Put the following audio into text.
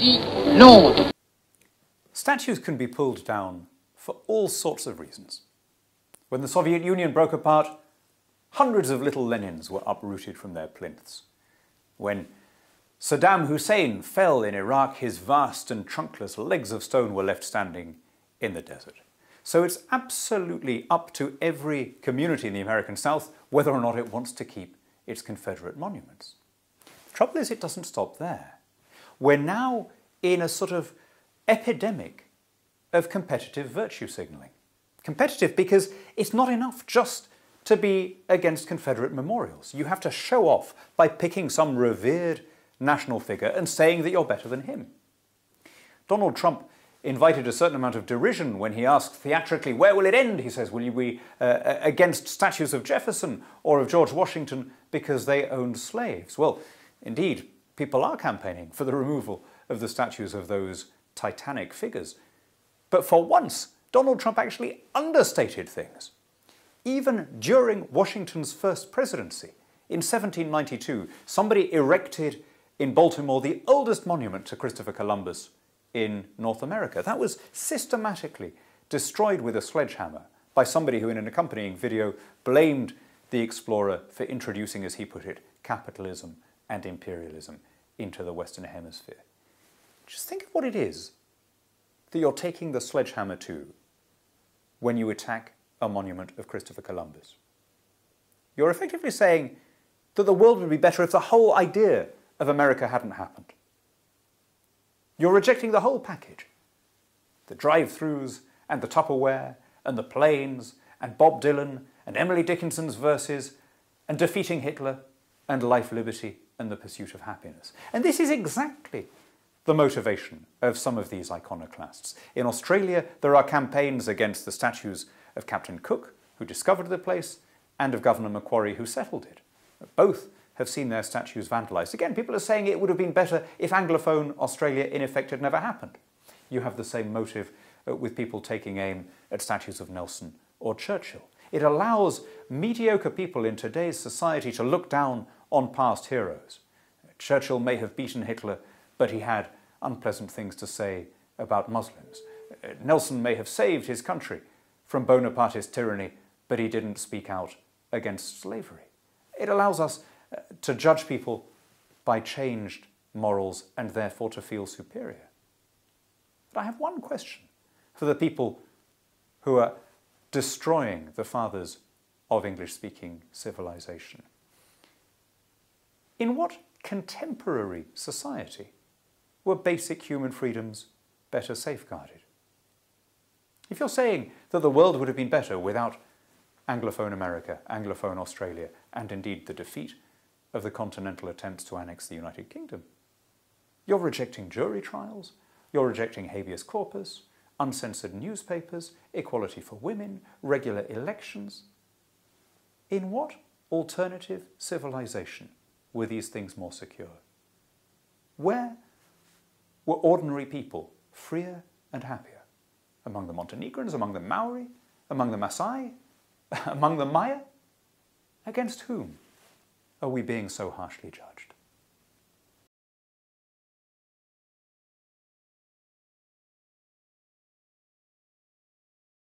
si longtemps. Statues can be pulled down for all sorts of reasons. When the Soviet Union broke apart, hundreds of little Lenins were uprooted from their plinths. When Saddam Hussein fell in Iraq, his vast and trunkless legs of stone were left standing in the desert. So it's absolutely up to every community in the American South whether or not it wants to keep its Confederate monuments. The trouble is, it doesn't stop there. We're now in a sort of epidemic of competitive virtue signalling. Competitive because it's not enough just to be against Confederate memorials. You have to show off by picking some revered national figure and saying that you're better than him. Donald Trump invited a certain amount of derision when he asked theatrically, where will it end? He says, will you be against statues of Jefferson or of George Washington because they owned slaves? Well, indeed, people are campaigning for the removal of the statues of those titanic figures. But for once, Donald Trump actually understated things. Even during Washington's first presidency, in 1792, somebody erected in Baltimore the oldest monument to Christopher Columbus in North America. That was systematically destroyed with a sledgehammer by somebody who, in an accompanying video, blamed the explorer for introducing, as he put it, capitalism and imperialism into the Western Hemisphere. Just think of what it is that you're taking the sledgehammer to when you attack a monument of Christopher Columbus. You're effectively saying that the world would be better if the whole idea of America hadn't happened. You're rejecting the whole package. The drive-thrus and the Tupperware and the planes and Bob Dylan and Emily Dickinson's verses and defeating Hitler and life, liberty and the pursuit of happiness. And this is exactly the motivation of some of these iconoclasts. In Australia, there are campaigns against the statues of Captain Cook, who discovered the place, and of Governor Macquarie, who settled it. Both have seen their statues vandalised. Again, people are saying it would have been better if Anglophone Australia in effect had never happened. You have the same motive with people taking aim at statues of Nelson or Churchill. It allows mediocre people in today's society to look down on past heroes. Churchill may have beaten Hitler, but he had unpleasant things to say about Muslims. Nelson may have saved his country from Bonapartist tyranny, but he didn't speak out against slavery. It allows us to judge people by changed morals and therefore to feel superior. But I have one question for the people who are destroying the fathers of English-speaking civilization. In what contemporary society were basic human freedoms better safeguarded? If you're saying that the world would have been better without Anglophone America, Anglophone Australia, and indeed the defeat of the continental attempts to annex the United Kingdom, you're rejecting jury trials, you're rejecting habeas corpus, uncensored newspapers, equality for women, regular elections. In what alternative civilization were these things more secure? Where were ordinary people freer and happier? Among the Montenegrins, among the Maori, among the Maasai, among the Maya? Against whom are we being so harshly judged?